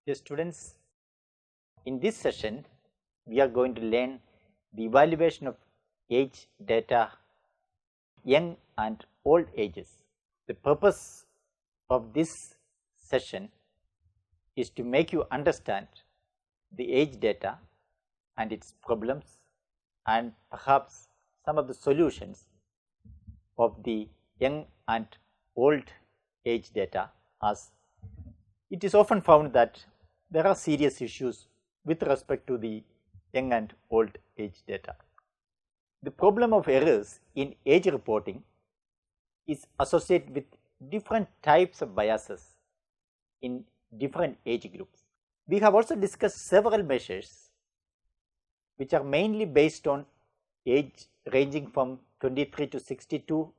Dear students, in this session we are going to learn the evaluation of age data, young and old ages. The purpose of this session is to make you understand the age data and its problems and perhaps some of the solutions of the young and old age data, as it is often found that there are serious issues with respect to the young and old age data. The problem of errors in age reporting is associated with different types of biases in different age groups. We have also discussed several measures which are mainly based on age ranging from 23 to 62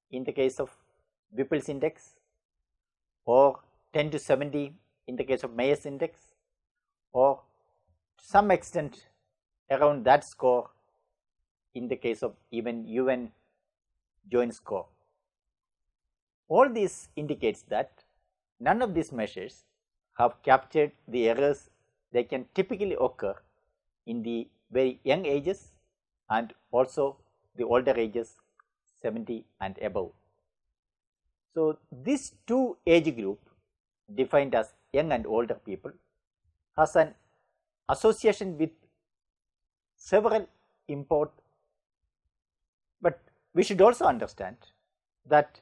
in the case of Whipple's index, or 10 to 70 in the case of Mayer's index, or to some extent around that score in the case of even UN joint score. All this indicates that none of these measures have captured the errors that can typically occur in the very young ages and also the older ages 70 and above. So, this two age group defined as young and older people has an association with several but we should also understand that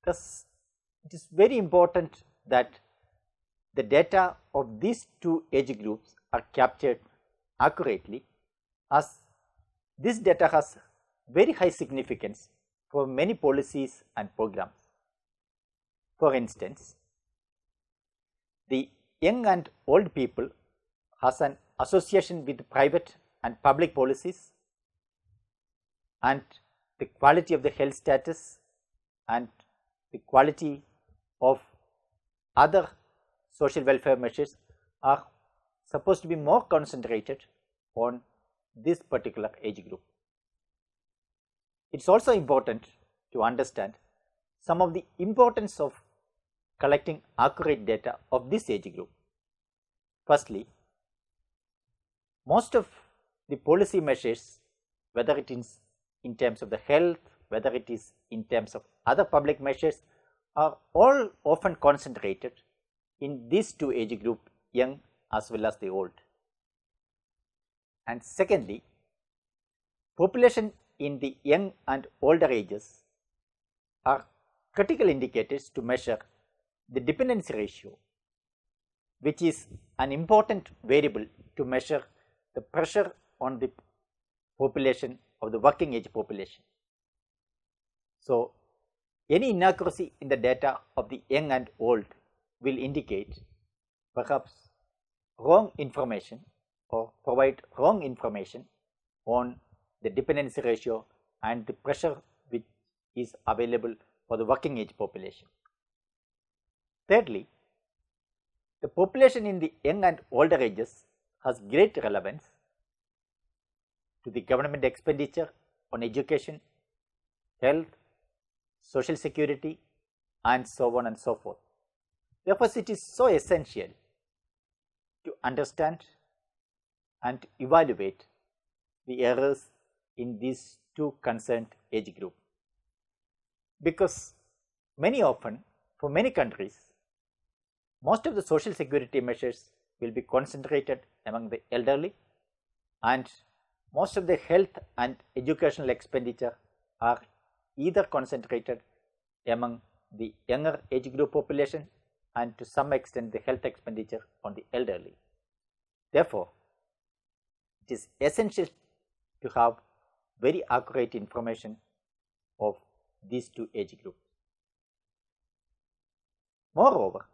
it is very important that the data of these two age groups are captured accurately, as this data has very high significance for many policies and programs. For instance, the young and old people has an association with private and public policies and the quality of the health status and the quality of other social welfare measures are supposed to be more concentrated on this particular age group. It is also important to understand some of the importance of collecting accurate data of this age group. Firstly, most of the policy measures, whether it is in terms of the health, whether it is in terms of other public measures, are all often concentrated in these two age group, young as well as the old. And secondly, population in the young and older ages are critical indicators to measure the dependency ratio, which is an important variable to measure the pressure on the population of the working age population. So, any inaccuracy in the data of the young and old will indicate perhaps wrong information or provide wrong information on the dependency ratio and the pressure which is available for the working age population. Thirdly, the population in the young and older ages has great relevance to the government expenditure on education, health, social security and so on and so forth. Therefore, it is so essential to understand and evaluate the errors in these two concerned age group, because many often for many countries most of the social security measures will be concentrated among the elderly and most of the health and educational expenditure are either concentrated among the younger age group population and to some extent the health expenditure on the elderly. Therefore, it is essential to have very accurate information of these two age groups. Moreover,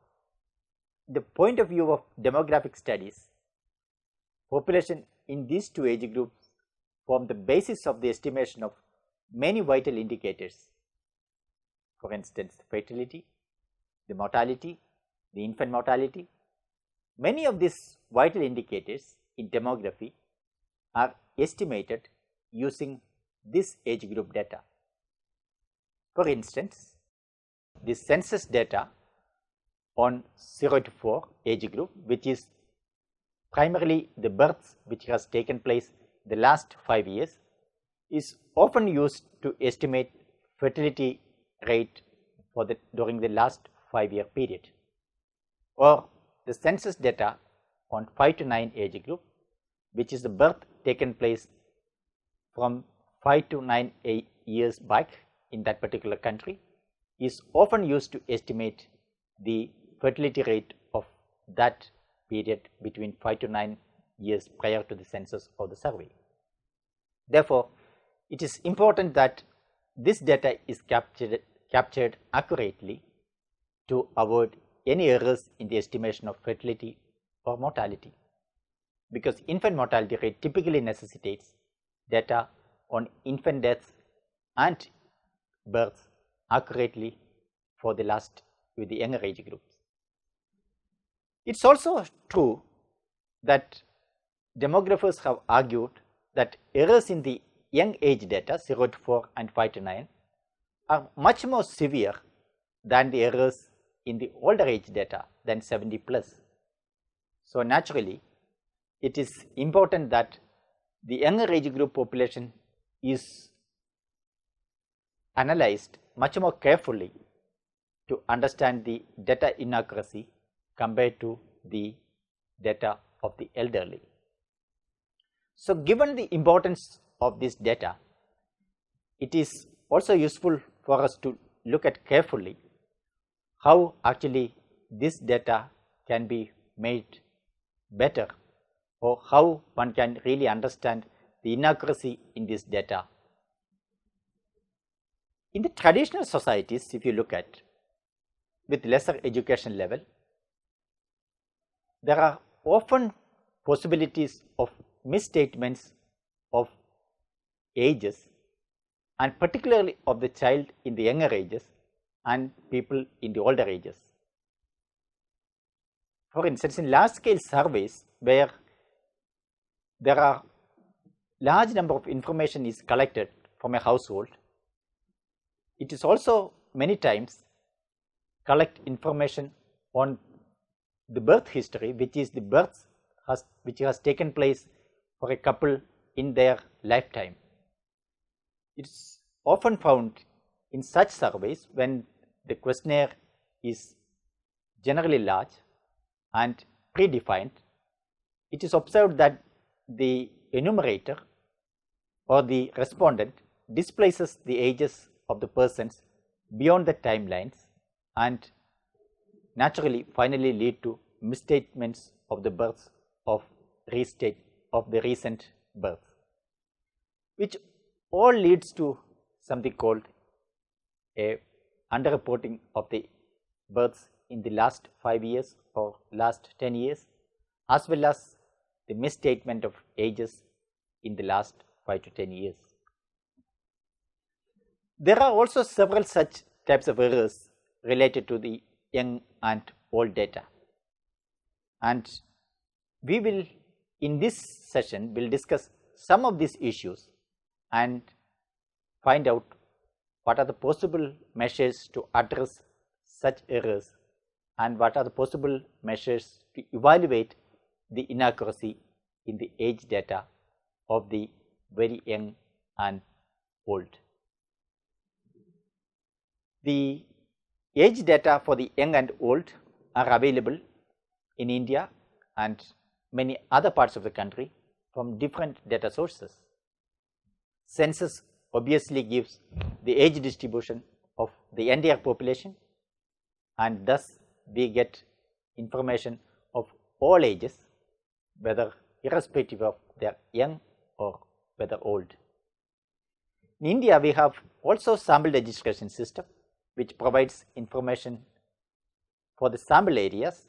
the point of view of demographic studies, population in these two age groups form the basis of the estimation of many vital indicators. For instance, fertility, the mortality, the infant mortality. Many of these vital indicators in demography are estimated using this age group data. For instance, the census data on 0 to 4 age group, which is primarily the births which has taken place the last 5 years, is often used to estimate fertility rate for during the last 5-year period, or the census data on 5 to 9 age group, which is the birth taken place from 5 to 9 years back in that particular country, is often used to estimate the fertility rate of that period between 5 to 9 years prior to the census or the survey. Therefore, it is important that this data is captured accurately to avoid any errors in the estimation of fertility or mortality, because infant mortality rate typically necessitates data on infant deaths and births accurately for the with the younger age groups. It is also true that demographers have argued that errors in the young age data 0 to 4 and 5 to 9 are much more severe than the errors in the older age data than 70 plus. So, naturally, it is important that the younger age group population is analyzed much more carefully to understand the data inaccuracy compared to the data of the elderly. So, given the importance of this data, it is also useful for us to look at carefully how actually this data can be made better, or how one can really understand the inaccuracy in this data. In the traditional societies, if you look at with lesser education level, there are often possibilities of misstatements of ages, and particularly of the child in the younger ages and people in the older ages. For instance, in large scale surveys where there are large number of information is collected from a household, it is also many times collect information on the birth history, which is the births which has taken place for a couple in their lifetime. It is often found in such surveys when the questionnaire is generally large and predefined, it is observed that the enumerator or the respondent displaces the ages of the persons beyond the timelines, and naturally finally lead to misstatements of the births of the recent births, which all leads to something called a underreporting of the births in the last 5 years or last 10 years, as well as the misstatement of ages in the last 5 to 10 years. There are also several such types of errors related to the young and old data, and we will in this session will discuss some of these issues and find out what are the possible measures to address such errors and what are the possible measures to evaluate the inaccuracy in the age data of the very young and old. The age data for the young and old are available in India and many other parts of the country from different data sources. Census obviously gives the age distribution of the entire population, and thus we get information of all ages, whether irrespective of their young or whether old. In India, we have also sample registration system, which provides information for the sample areas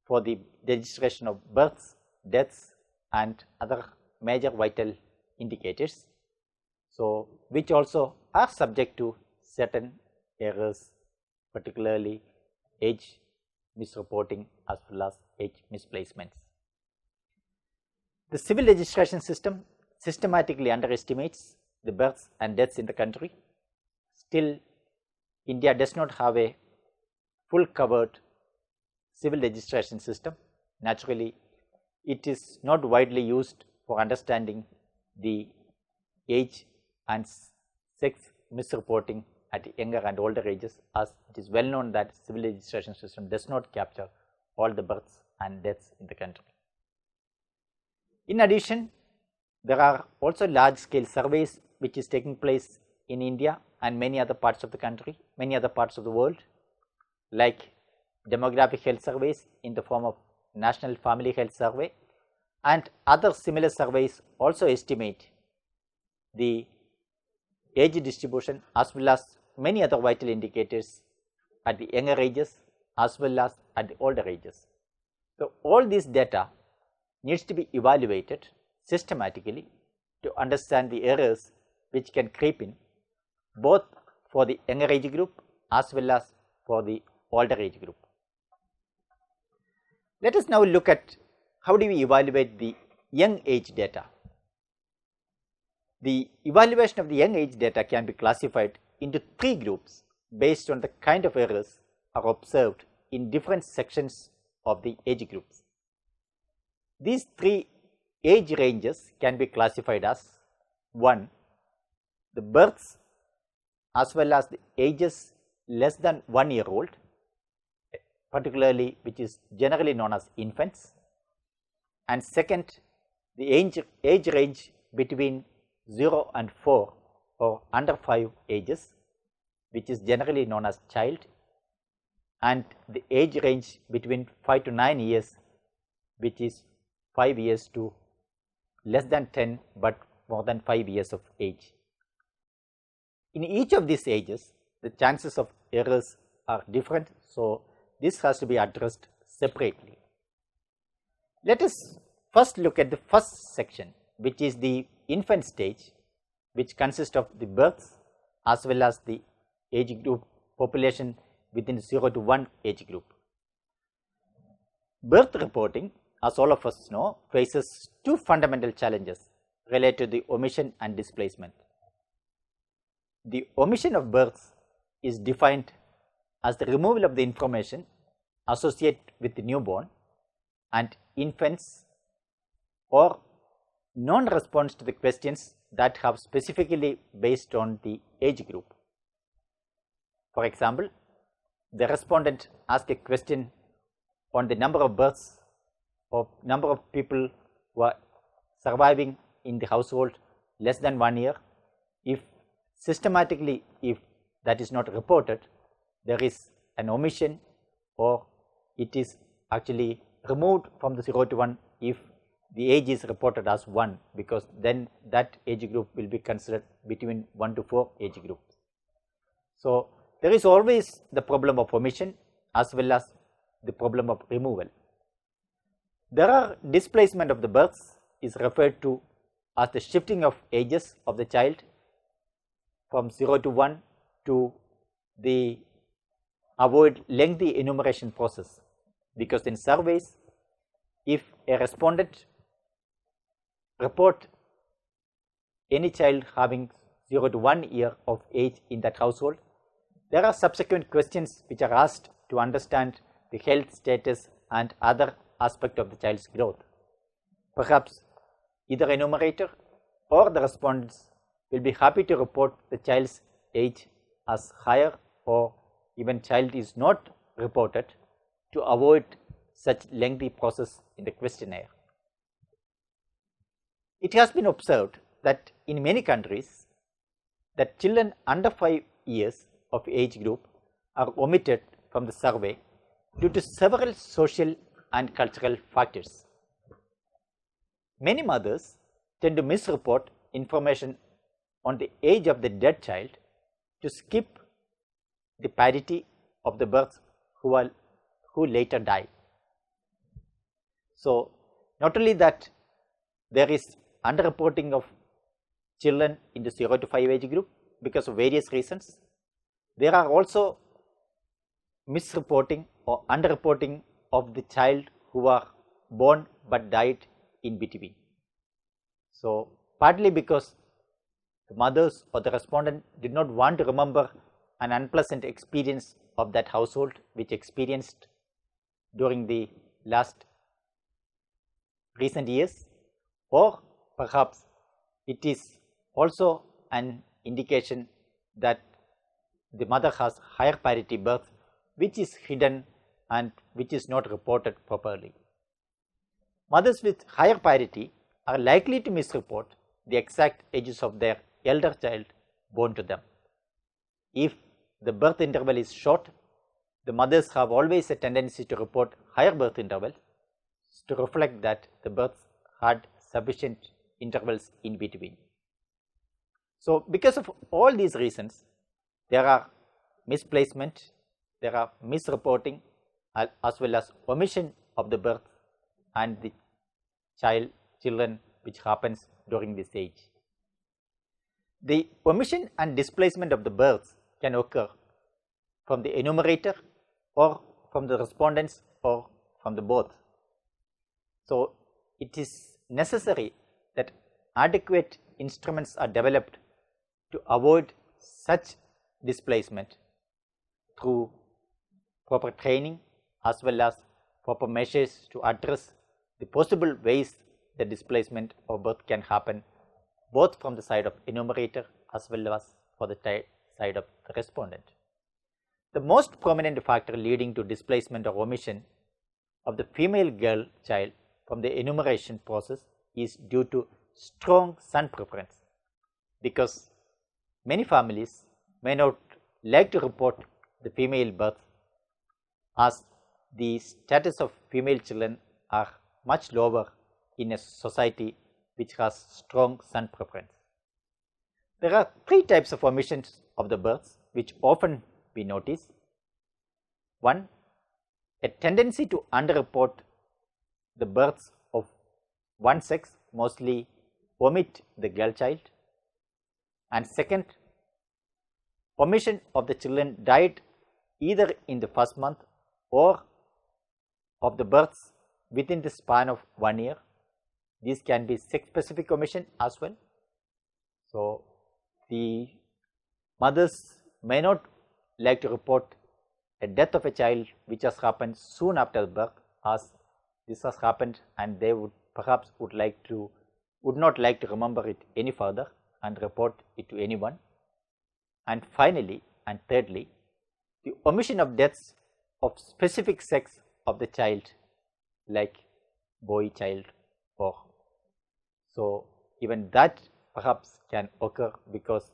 for the registration of births, deaths and other major vital indicators, so which also are subject to certain errors, particularly age misreporting as well as age misplacements. The civil registration system systematically underestimates the births and deaths in the country. Still, India does not have a full covered civil registration system. Naturally, it is not widely used for understanding the age and sex misreporting at younger and older ages, as it is well known that civil registration system does not capture all the births and deaths in the country. In addition, there are also large scale surveys which is taking place in India and many other parts of the country, many other parts of the world, like demographic health surveys in the form of National Family Health Survey, and other similar surveys also estimate the age distribution as well as many other vital indicators at the younger ages as well as at the older ages. So, all this data needs to be evaluated systematically to understand the errors which can creep in both for the younger age group as well as for the older age group. Let us now look at how do we evaluate the young age data. The evaluation of the young age data can be classified into three groups based on the kind of errors are observed in different sections of the age groups. These three age ranges can be classified as 1. The births as well as the ages less than 1 year old, particularly which is generally known as infants, and second, the age range between 0 and 4 or under 5 ages, which is generally known as child, and the age range between 5 to 9 years, which is 5 years to less than 10 but more than 5 years of age. In each of these ages, the chances of errors are different, so this has to be addressed separately. Let us first look at the first section, which is the infant stage, which consists of the births as well as the age group population within 0 to 1 age group. Birth reporting, as all of us know, faces two fundamental challenges related to the omission and displacement. The omission of births is defined as the removal of the information associated with the newborn and infants or non-response to the questions that have specifically based on the age group. For example, the respondent asked a question on the number of births or number of people who are surviving in the household less than 1 year. If systematically, if that is not reported, there is an omission or it is actually removed from the 0 to 1 if the age is reported as 1, because then that age group will be considered between 1 to 4 age groups. So, there is always the problem of omission as well as the problem of removal. There are displacement of the births is referred to as the shifting of ages of the child from 0 to 1 to the avoid lengthy enumeration process, because in surveys, if a respondent report any child having 0 to 1 year of age in that household, there are subsequent questions which are asked to understand the health status and other aspect of the child's growth. Perhaps either enumerator or the respondents will be happy to report the child's age as higher, or even child is not reported to avoid such lengthy process in the questionnaire. It has been observed that in many countries that children under 5 years of age group are omitted from the survey due to several social and cultural factors. Many mothers tend to misreport information on the age of the dead child to skip the parity of the births who later die. So, not only that there is underreporting of children in the 0 to 5 age group because of various reasons, there are also misreporting or underreporting of the child who are born but died in between. So, partly because the mothers or the respondent did not want to remember an unpleasant experience of that household which experienced during the last recent years, or perhaps it is also an indication that the mother has higher parity birth which is hidden and which is not reported properly. Mothers with higher parity are likely to misreport the exact ages of their elder child born to them. If the birth interval is short, the mothers have always a tendency to report higher birth intervals to reflect that the births had sufficient intervals in between. So, because of all these reasons, there are misplacement, there are misreporting as well as omission of the birth and the children which happens during this age. The omission and displacement of the births can occur from the enumerator or from the respondents or from the both. So, it is necessary that adequate instruments are developed to avoid such displacement through proper training as well as proper measures to address the possible ways the displacement of birth can happen, both from the side of enumerator as well as for the side of the respondent. The most prominent factor leading to displacement or omission of the female girl child from the enumeration process is due to strong son preference, because many families may not like to report the female birth as the status of female children are much lower in a society which has strong son preference. There are three types of omissions of the births which often we notice. One, a tendency to underreport the births of one sex, mostly omit the girl child. And second, omission of the children died either in the first month or of the births within the span of 1 year. These can be sex specific omission as well. So, the mothers may not like to report a death of a child which has happened soon after birth, as this has happened and they would perhaps would not like to remember it any further and report it to anyone. And finally and thirdly, the omission of deaths of specific sex of the child, like boy child, or so even that perhaps can occur because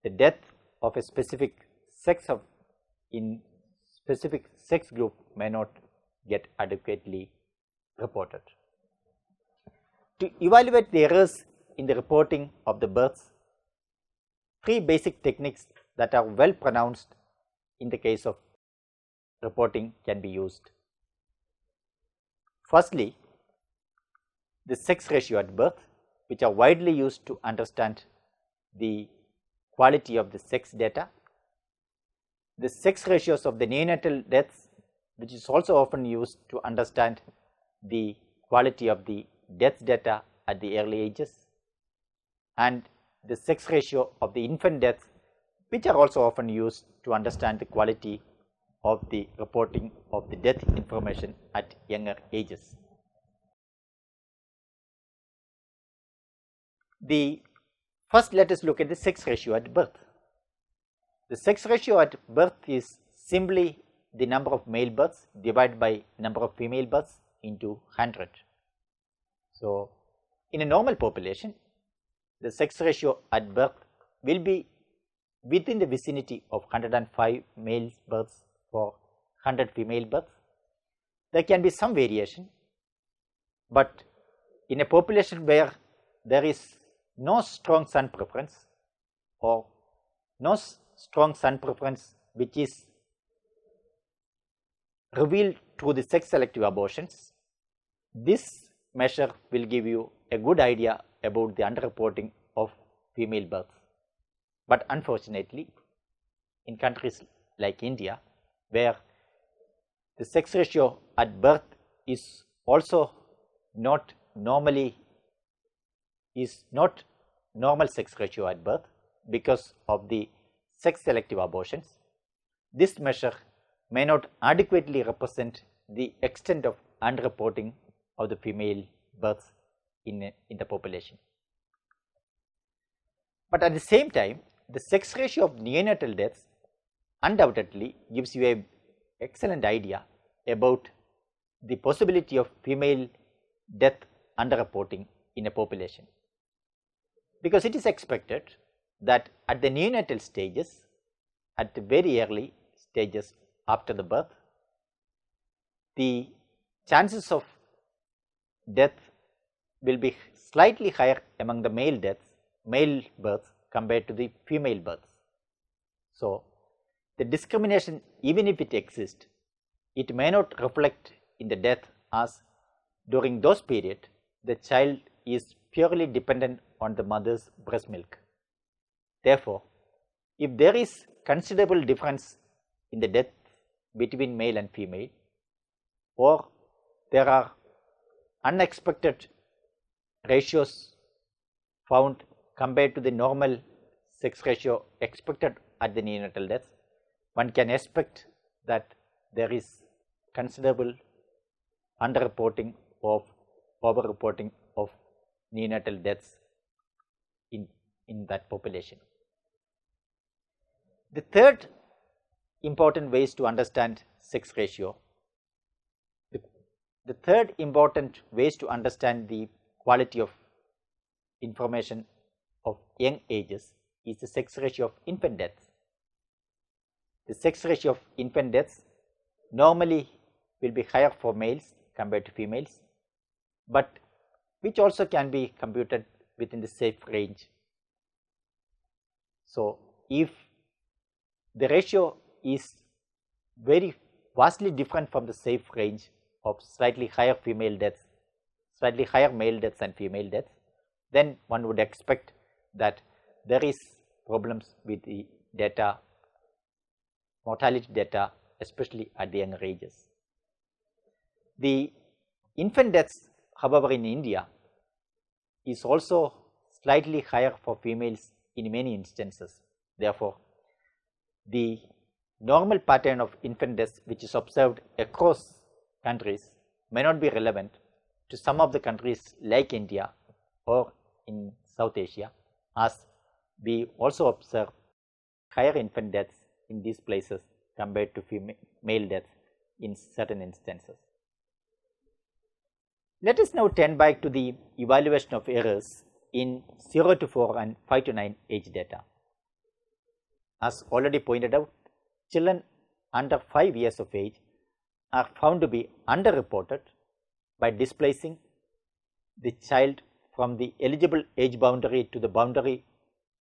the death of a specific sex in specific sex group may not get adequately reported. To evaluate the errors in the reporting of the births, three basic techniques that are well pronounced in the case of reporting can be used. Firstly, the sex ratio at birth, which are widely used to understand the quality of the sex data. The sex ratios of the neonatal deaths, which is also often used to understand the quality of the death data at the early ages, and the sex ratio of the infant deaths, which are also often used to understand the quality of the reporting of the death information at younger ages. First, let us look at the sex ratio at birth. The sex ratio at birth is simply the number of male births divided by number of female births into 100. So, in a normal population, the sex ratio at birth will be within the vicinity of 105 male births for 100 female births. There can be some variation, but in a population where there is no strong son preference or no strong son preference which is revealed through the sex selective abortions, this measure will give you a good idea about the underreporting of female births. But unfortunately, in countries like India, where the sex ratio at birth is also not normal sex ratio at birth because of the sex selective abortions, this measure may not adequately represent the extent of underreporting of the female births in the population. But at the same time, the sex ratio of neonatal deaths undoubtedly gives you an excellent idea about the possibility of female death underreporting in a population, because it is expected that at the neonatal stages, at the very early stages after the birth, the chances of death will be slightly higher among the male births compared to the female births. So, the discrimination, even if it exists, it may not reflect in the death, as during those periods the child is purely dependent on the mother's breast milk. Therefore, if there is considerable difference in the death between male and female, or there are unexpected ratios found compared to the normal sex ratio expected at the neonatal deaths, one can expect that there is considerable underreporting of overreporting of neonatal deaths in that population. The third important ways to understand sex ratio, the third important ways to understand the quality of information of young ages is the sex ratio of infant deaths. The sex ratio of infant deaths normally will be higher for males compared to females, but which also can be computed within the safe range. So, if the ratio is very vastly different from the safe range of slightly higher female deaths, slightly higher male deaths and female deaths, then one would expect that there is problems with the data, mortality data, especially at the younger ages. The infant deaths, however, in India is also slightly higher for females in many instances. Therefore, the normal pattern of infant deaths which is observed across countries may not be relevant to some of the countries like India or in South Asia, as we also observe higher infant deaths in these places compared to male deaths in certain instances. Let us now turn back to the evaluation of errors in 0 to 4 and 5 to 9 age data. As already pointed out, children under 5 years of age are found to be underreported by displacing the child from the eligible age boundary to the boundary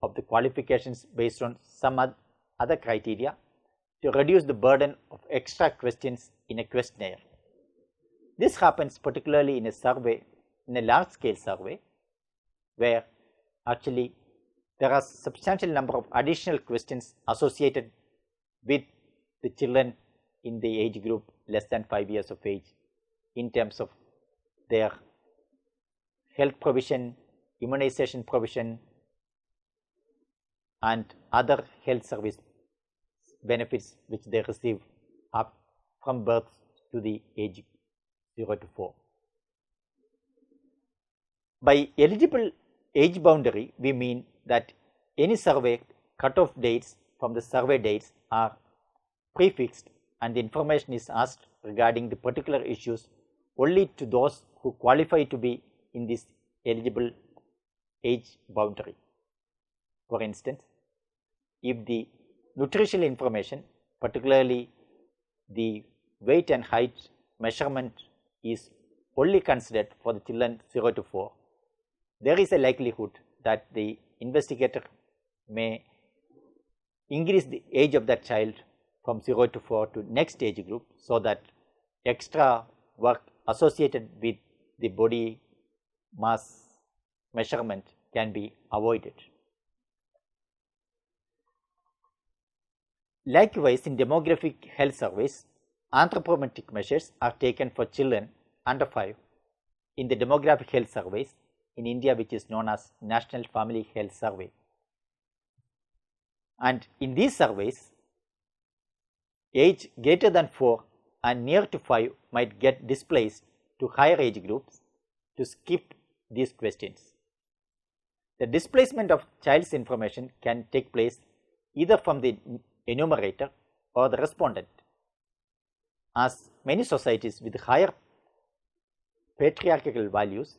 of the qualifications based on some other criteria to reduce the burden of extra questions in a questionnaire. This happens particularly in a survey, in a large scale survey, where actually there are substantial number of additional questions associated with the children in the age group less than 5 years of age in terms of their health provision, immunization provision and other health service benefits which they receive up from birth to the age 0 to 4. By eligible age boundary, we mean that any survey cutoff dates from the survey dates are prefixed and the information is asked regarding the particular issues only to those who qualify to be in this eligible age boundary. For instance, if the nutritional information, particularly the weight and height measurement, is only considered for the children 0 to 4, there is a likelihood that the investigator may increase the age of that child from 0 to 4 to next age group, so that extra work associated with the body mass measurement can be avoided. Likewise, in demographic health surveys, anthropometric measures are taken for children under 5 in the demographic health surveys in India, which is known as National Family Health Survey. And in these surveys, age greater than 4 and near to 5 might get displaced to higher age groups to skip these questions. The displacement of child's information can take place either from the enumerator or the respondent. As many societies with higher patriarchal values,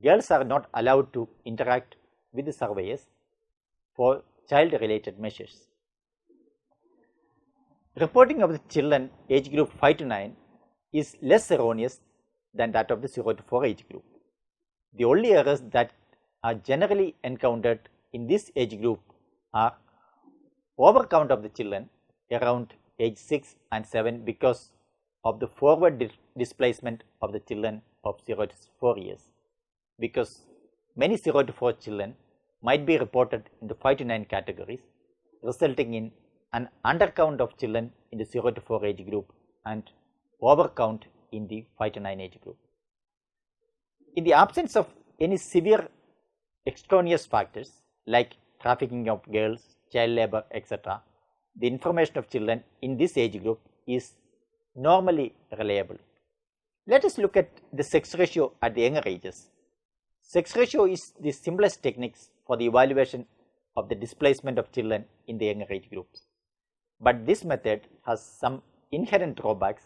girls are not allowed to interact with the surveyors for child-related measures. Reporting of the children age group 5 to 9 is less erroneous than that of the 0 to 4 age group. The only errors that are generally encountered in this age group are overcount of the children around age 6 and 7 because of the forward displacement of the children of 0 to 4 years, because many 0 to 4 children might be reported in the 5 to 9 categories, resulting in an undercount of children in the 0 to 4 age group and overcount in the 5 to 9 age group. In the absence of any severe extraneous factors like trafficking of girls, child labor, etc., the information of children in this age group is normally reliable. Let us look at the sex ratio at the younger ages. Sex ratio is the simplest techniques for the evaluation of the displacement of children in the younger age groups. But this method has some inherent drawbacks,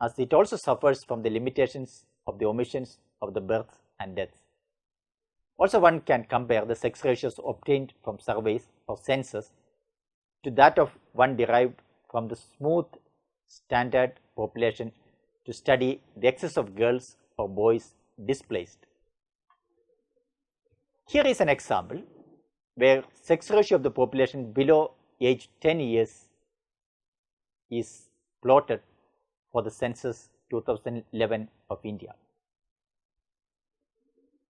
as it also suffers from the limitations of the omissions of the births and deaths. Also, one can compare the sex ratios obtained from surveys or census to that of one derived from the smooth standard population to study the excess of girls or boys displaced. Here is an example where sex ratio of the population below age 10 years is plotted for the census 2011 of India.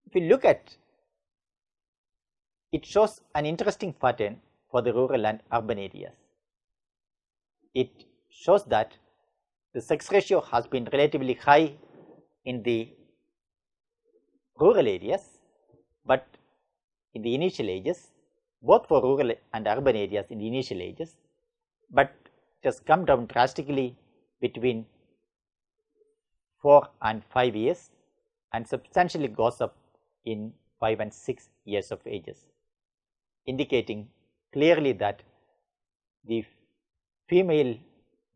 If we look at it, shows an interesting pattern for the rural and urban areas. It shows that the sex ratio has been relatively high in the rural areas, but in the initial ages, both for rural and urban areas in the initial ages, but it has come down drastically between 4 and 5 years and substantially goes up in 5 and 6 years of ages, indicating clearly that the female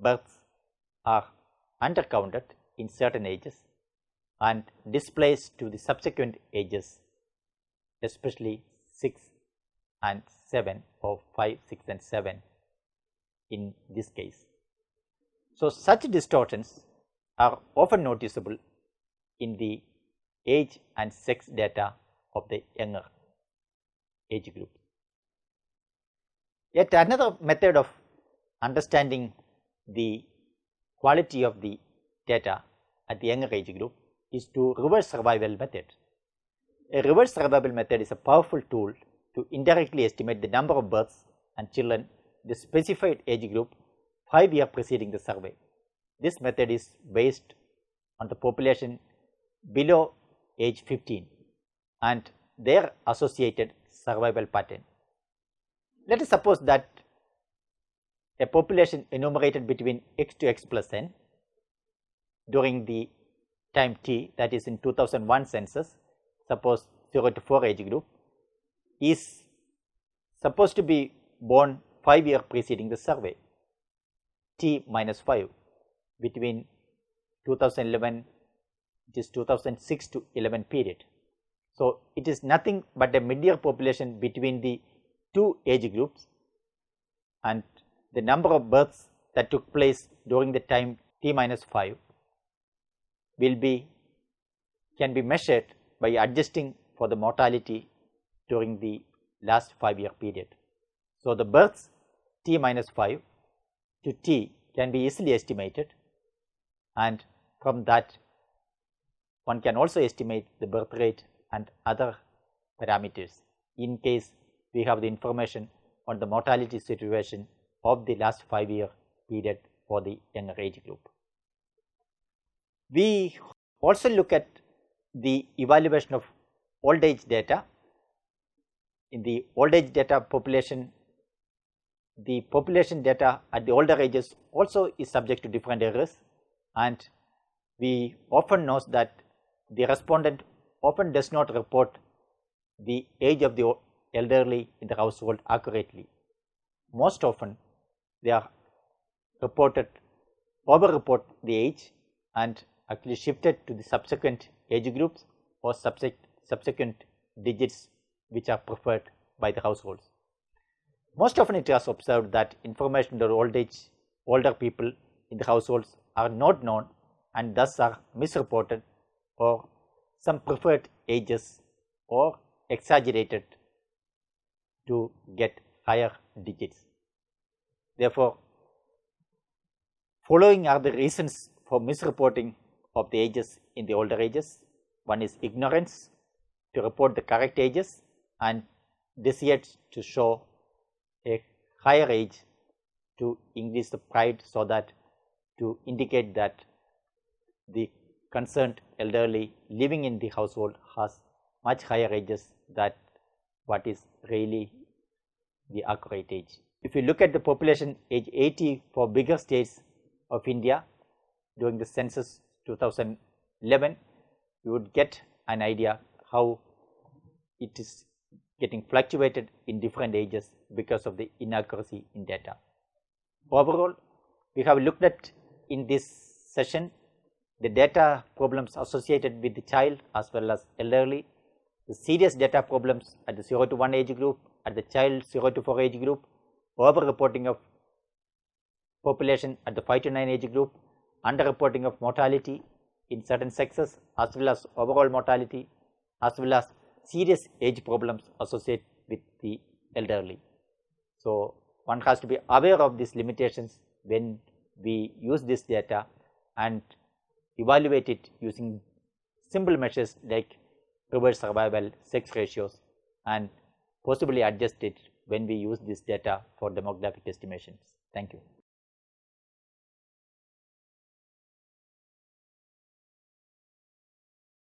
births are undercounted in certain ages and displaced to the subsequent ages, especially 6 and 7 or 5, 6 and 7 in this case. So, such distortions are often noticeable in the age and sex data of the younger age group. Yet another method of understanding the quality of the data at the younger age group is to reverse survival method. A reverse survival method is a powerful tool to indirectly estimate the number of births and children in the specified age group 5 years preceding the survey. This method is based on the population below age 15 and their associated survival pattern. Let us suppose that a population enumerated between x to x plus n during the time t, that is in 2001 census, suppose 0 to 4 age group, is supposed to be born 5 years preceding the survey, t minus 5, between 2011, it is 2006 to 11 period. So, it is nothing but a mid-year population between the two age groups, and the number of births that took place during the time t minus 5 can be measured by adjusting for the mortality during the last 5 year period. So, the births t minus 5 to t can be easily estimated, and from that one can also estimate the birth rate and other parameters in case we have the information on the mortality situation of the last 5 year period for the younger age group. We also look at the evaluation of old age data. In the old age data population, the population data at the older ages also is subject to different errors, and we often know that the respondent often does not report the age of the elderly in the household accurately. Most often they are over-report the age and actually shifted to the subsequent age groups or subsequent digits which are preferred by the households. Most often it is observed that information on older people in the households are not known and thus are misreported, or some preferred ages or exaggerated to get higher digits. Therefore, following are the reasons for misreporting of the ages in the older ages. One is ignorance to report the correct ages, and desire to show a higher age to increase the pride, so that to indicate that the concerned elderly living in the household has much higher ages than what is really the accurate age. If you look at the population age 80 for bigger states of India during the census 2011, you would get an idea how it is getting fluctuated in different ages because of the inaccuracy in data. Overall, we have looked at in this session the data problems associated with the child as well as elderly, the serious data problems at the 0 to 1 age group, at the child 0 to 4 age group, over-reporting of population at the 5 to 9 age group, under-reporting of mortality in certain sexes, as well as overall mortality, as well as serious age problems associated with the elderly. So, one has to be aware of these limitations when we use this data and evaluate it using simple measures like reverse survival, sex ratios, and possibly adjust it when we use this data for demographic estimations. Thank you.